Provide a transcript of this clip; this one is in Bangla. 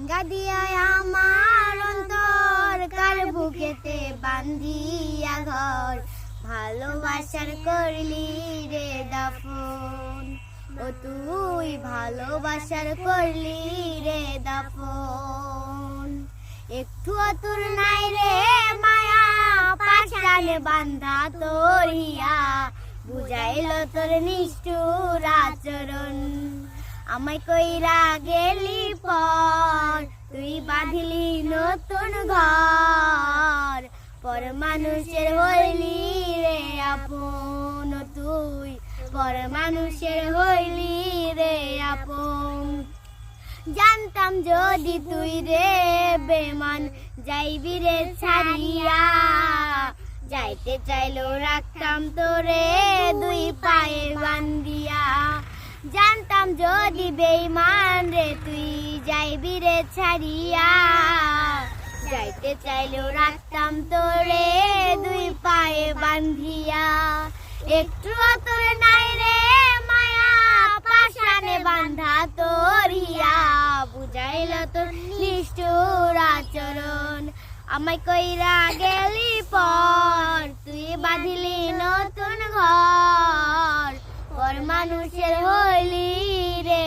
ভাঙ্গা দিয়া আমার অন্তর কার বুকেতে বান্ধিয়া ঘর ভালোবাসার করলি রে দাফন ও তুই ভালোবাসার করলি রে দাফন একটু তোর নাই রে মায়া পাশানে বান্ধা তোর হিয়া বুঝাইল তোর নিষ্ঠুর আচরণ আমায় কইরা গেলি পর তুই বাঁধিলি নতুন ঘর পর মানুষের হইলি রে আপন তুই পর মানুষের হইলি রে আপন জানতাম যদি তুই রে বেমান যাইবি রে ছাড়িয়া যাইতে চাইলেও রাখতাম তোরে দুই পায়ে বান্ধিয়া জানতাম যদি বেঈমান রে তুই যাইবি রে ছাড়িয়া যাইতে চাইলেও রাখতাম তোরে দুই পায়ে বান্ধিয়া একটু তোর নাই রে মায়া পাশানে বান্ধা তোর হিয়া বুঝাইল তোর নিষ্ঠুর আচরণ আমায় কইরা গেলি পর তুই বাঁধিলি নতুন ঘর পর মানুষের হইলি রে